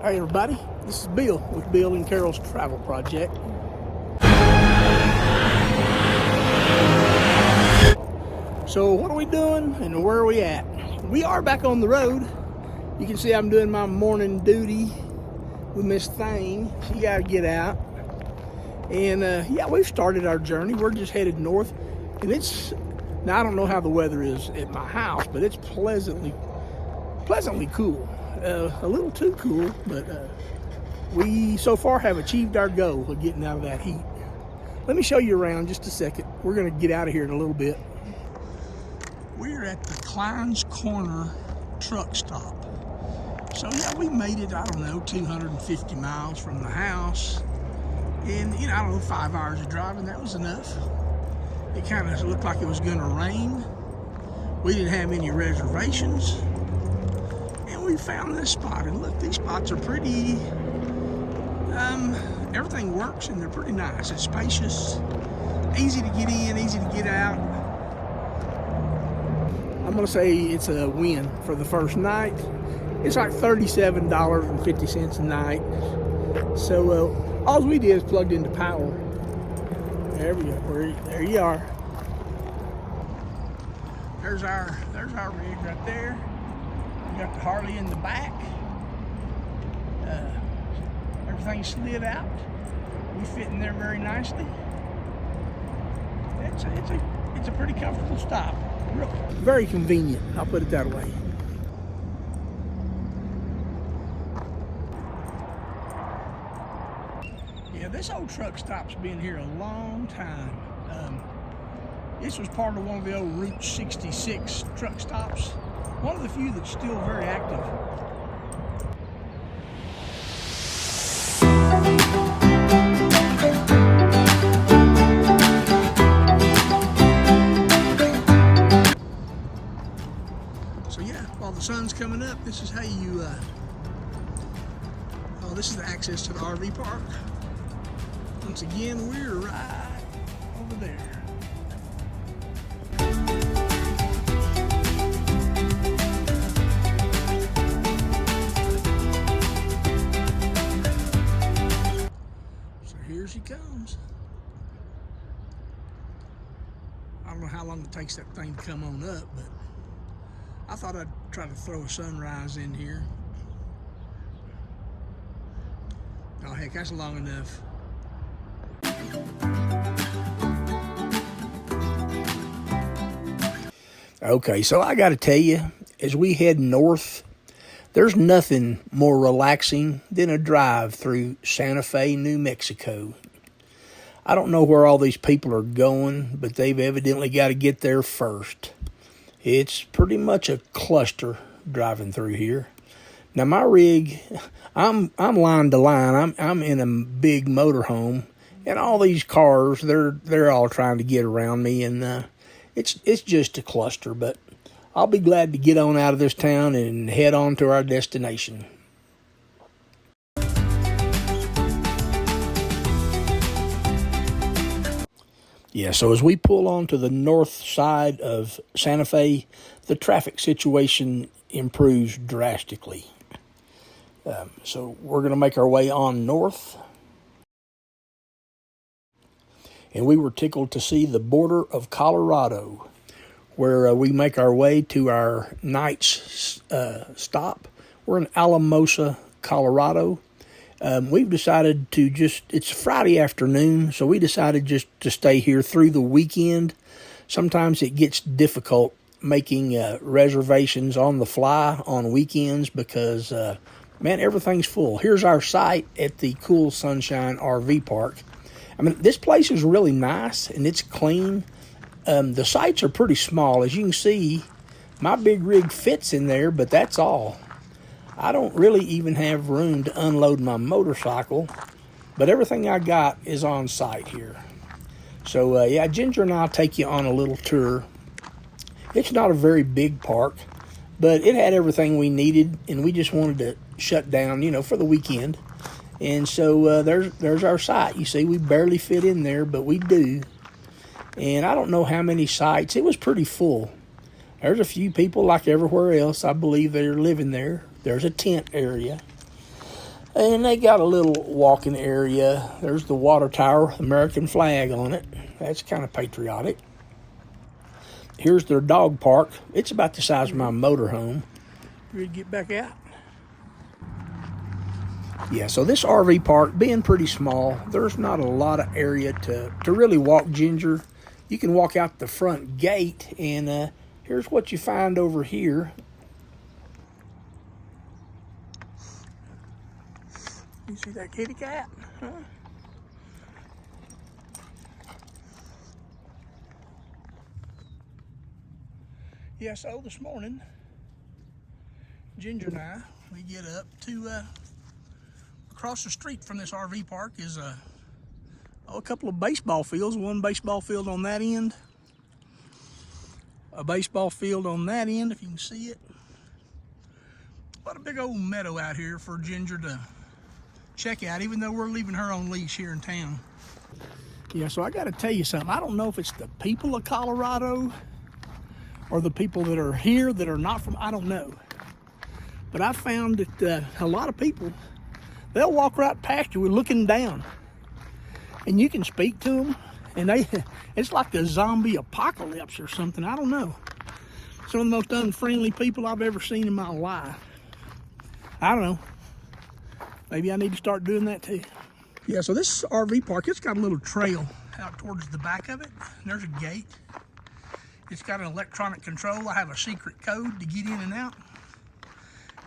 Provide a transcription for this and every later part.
Hey everybody, this is Bill with Bill and Carol's Travel Project. So what are we doing and where are we at? We are back on the road. You can see I'm doing my morning duty with Miss Thane. She got to get out. And yeah, we've started our journey. We're just headed north. And now I don't know how the weather is at my house, but it's pleasantly cool. A little too cool, but we so far have achieved our goal of getting out of that heat. Let me show you around just a second. We're going to get out of here in a little bit. We're at the Klein's Corner truck stop. So yeah, we made it, I don't know, 250 miles from the house. And, I don't know, 5 hours of driving, that was enough. It kind of looked like it was going to rain. We didn't have any reservations. And we found this spot, and look, these spots are pretty, everything works and they're pretty nice. It's spacious, easy to get in, easy to get out. I'm gonna say it's a win for the first night. It's like $37.50 a night. So all we did is plugged into power. There we go, there you are. There's our rig right there. We got the Harley in the back. Everything's slid out. We fit in there very nicely. It's a pretty comfortable stop. Very convenient, I'll put it that way. Yeah, this old truck stop's been here a long time. This was part of one of the old Route 66 truck stops. One of the few that's still very active. So yeah, while the sun's coming up, this is how you, this is the access to the RV park. Once again, we're right over there. Here she comes. I don't know how long it takes that thing to come on up, but I thought I'd try to throw a sunrise in here. Oh heck, that's long enough. Okay, so I got to tell you, as we head north, there's nothing more relaxing than a drive through Santa Fe, New Mexico. I don't know where all these people are going, but they've evidently got to get there first. It's pretty much a cluster driving through here. Now my rig, I'm line to line. I'm in a big motorhome, and all these cars, they're all trying to get around me, and it's just a cluster, but I'll be glad to get on out of this town and head on to our destination. Yeah, so as we pull onto the north side of Santa Fe, the traffic situation improves drastically. So we're going to make our way on north. And we were tickled to see the border of Colorado, where we make our way to our night's stop. We're in Alamosa, Colorado. We've decided to it's Friday afternoon, so we decided just to stay here through the weekend. Sometimes it gets difficult making reservations on the fly on weekends because, man, everything's full. Here's our site at the Cool Sunshine RV Park. I mean, this place is really nice and it's clean. The sites are pretty small. As you can see, my big rig fits in there, but that's all. I don't really even have room to unload my motorcycle, but everything I got is on site here. So, yeah, Ginger and I'll take you on a little tour. It's not a very big park, but it had everything we needed, and we just wanted to shut down, for the weekend. And so there's our site. You see, we barely fit in there, but we do. And I don't know how many sites. It was pretty full. There's a few people like everywhere else. I believe they're living there. There's a tent area. And they got a little walking area. There's the water tower, American flag on it. That's kind of patriotic. Here's their dog park. It's about the size of my motorhome. Ready to get back out? Yeah, so this RV park being pretty small, there's not a lot of area to really walk, Ginger. You can walk out the front gate, and here's what you find over here. You see that kitty cat? Huh? Yeah, so this morning, Ginger and I, we get up to across the street from this RV park is a couple of baseball fields. One baseball field on that end, a baseball field on that end, if you can see it. What a big old meadow out here for Ginger to check out, even though we're leaving her on leash here in town. Yeah, so I got to tell you something. I don't know if it's the people of Colorado or the people that are here that are not from, I don't know. But I found that a lot of people, they'll walk right past you looking down. And you can speak to them, and it's like the zombie apocalypse or something. I don't know. Some of the most unfriendly people I've ever seen in my life. I don't know. Maybe I need to start doing that too. Yeah, so this RV park, it's got a little trail out towards the back of it. And there's a gate. It's got an electronic control. I have a secret code to get in and out.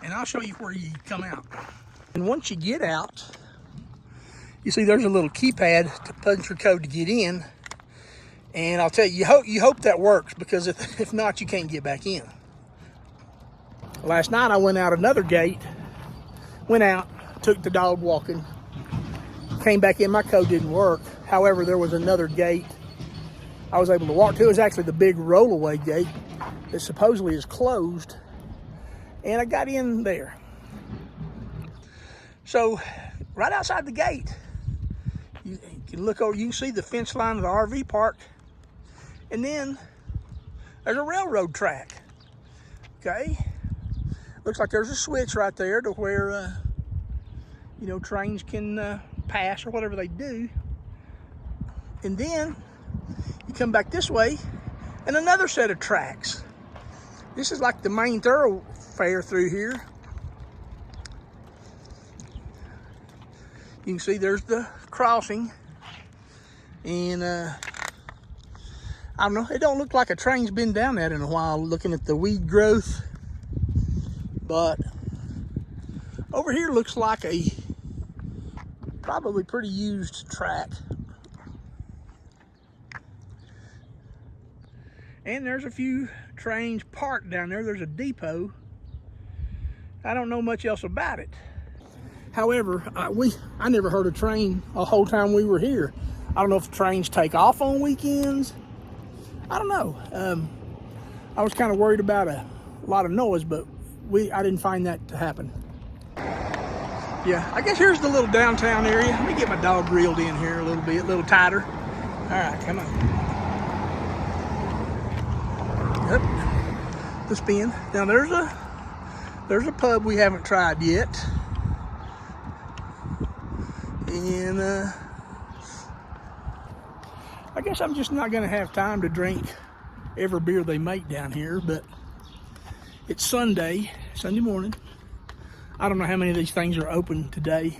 And I'll show you where you come out. And once you get out, you see there's a little keypad to punch your code to get in. And I'll tell you, you hope that works, because if not, you can't get back in. Last night I went out another gate, went out, took the dog walking, came back in, my code didn't work. However, there was another gate I was able to walk to. It was actually the big rollaway gate that supposedly is closed. And I got in there. So right outside the gate, you can look over, you can see the fence line of the RV park. And then there's a railroad track, okay? Looks like there's a switch right there to where, you know, trains can pass or whatever they do. And then you come back this way and another set of tracks. This is like the main thoroughfare through here. You can see there's the crossing. And I don't know, it don't look like a train's been down that in a while, looking at the weed growth. But over here looks like a probably pretty used track. And there's a few trains parked down there. There's a depot. I don't know much else about it. However, I never heard a train the whole time we were here. I don't know if trains take off on weekends. I don't know. I was kind of worried about a lot of noise, but I didn't find that to happen. Yeah, I guess here's the little downtown area. Let me get my dog reeled in here a little bit, a little tighter. All right, come on. Yep, the spin. Now there's a pub we haven't tried yet. And I guess I'm just not gonna have time to drink every beer they make down here, but it's Sunday morning. I don't know how many of these things are open today,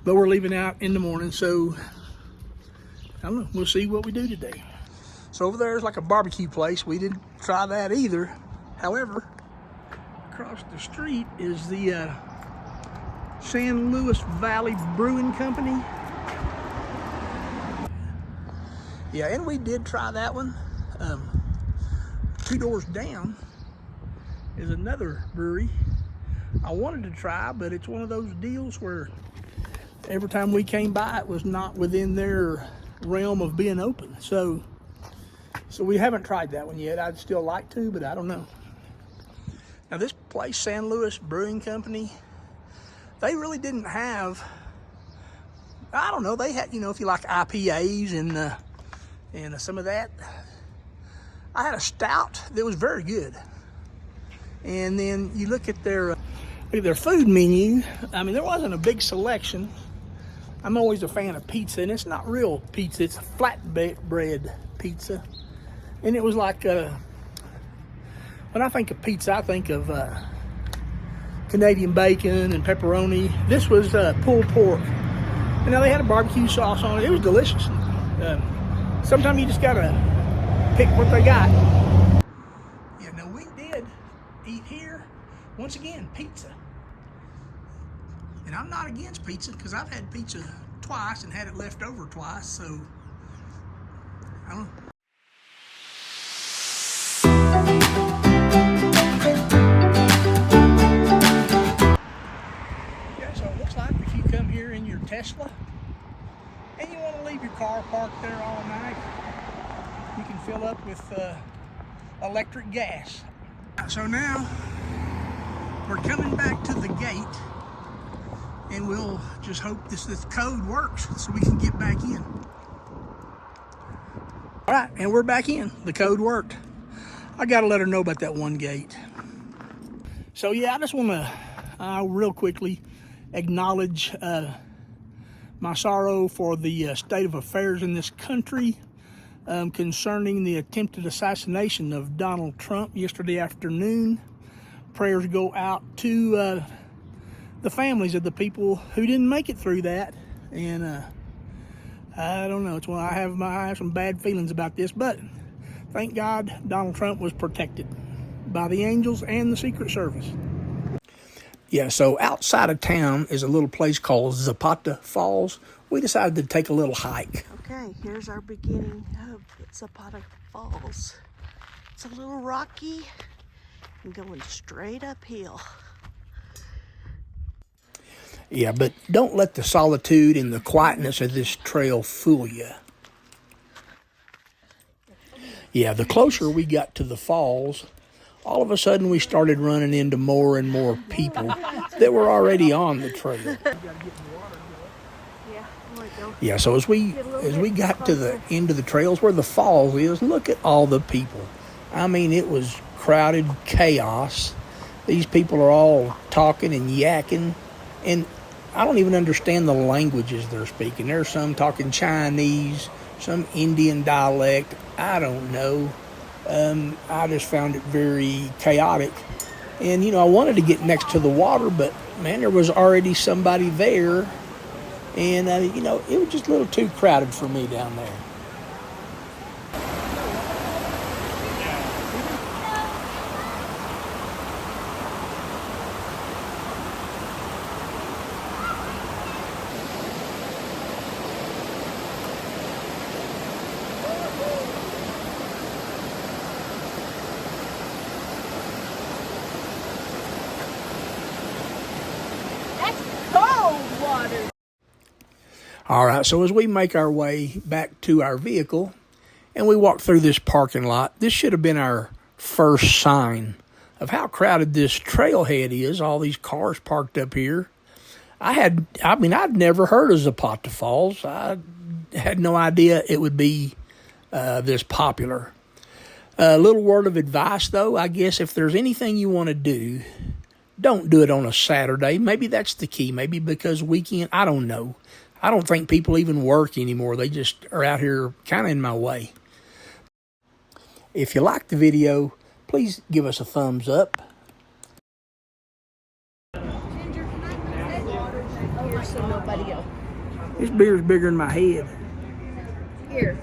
but we're leaving out in the morning, so I don't know, we'll see what we do today. So over there is like a barbecue place. We didn't try that either. However, across the street is the San Luis Valley Brewing Company. Yeah, and we did try that one. 2 doors down is another brewery I wanted to try, but it's one of those deals where every time we came by, it was not within their realm of being open. So we haven't tried that one yet. I'd still like to, but I don't know. Now this place, San Luis Brewing Company, they really didn't have, I don't know, they had, you know, if you like IPAs and some of that. I had a stout that was very good. And then you look at their Look at their food menu. I mean, there wasn't a big selection. I'm always a fan of pizza, and it's not real pizza. It's flatbread pizza. And it was like, when I think of pizza, I think of Canadian bacon and pepperoni. This was pulled pork. And now they had a barbecue sauce on it. It was delicious. Sometimes you just gotta pick what they got. Yeah, no, we did eat here. Once again, pizza. And I'm not against pizza because I've had pizza twice and had it left over twice, so I don't know. Okay, so it looks like if you come here in your Tesla and you want to leave your car parked there all night, you can fill up with electric gas. So now we're coming back to the gate, and we'll just hope this code works so we can get back in. All right, and we're back in. The code worked. I gotta let her know about that one gate. So yeah, I just wanna real quickly acknowledge my sorrow for the state of affairs in this country concerning the attempted assassination of Donald Trump yesterday afternoon. Prayers go out to the families of the people who didn't make it through that, and I don't know. It's why I have some bad feelings about this, but thank God Donald Trump was protected by the angels and the Secret Service. Yeah, so outside of town is a little place called Zapata Falls. We decided to take a little hike. Okay, here's our beginning of Zapata Falls. It's a little rocky and going straight uphill. Yeah, but don't let the solitude and the quietness of this trail fool you. Yeah, the closer we got to the falls, all of a sudden we started running into more and more people that were already on the trail. Yeah, so as we got to the end of the trails where the falls is, look at all the people. I mean, it was crowded chaos. These people are all talking and yakking, and I don't even understand the languages they're speaking. There's some talking Chinese, some Indian dialect. I don't know. I just found it very chaotic. And, I wanted to get next to the water, but, man, there was already somebody there. And, it was just a little too crowded for me down there. All right, so as we make our way back to our vehicle and we walk through this parking lot, this should have been our first sign of how crowded this trailhead is, all these cars parked up here. I'd never heard of Zapata Falls. I had no idea it would be this popular. A little word of advice, though, I guess if there's anything you want to do, don't do it on a Saturday. Maybe that's the key. Maybe because weekend, I don't know. I don't think people even work anymore. They just are out here kind of in my way. If you like the video, please give us a thumbs up. Ginger, can I put that water here so nobody else? This beer's bigger than my head. Here.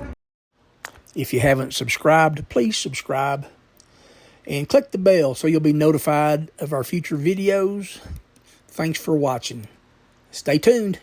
If you haven't subscribed, please subscribe. And click the bell so you'll be notified of our future videos. Thanks for watching. Stay tuned.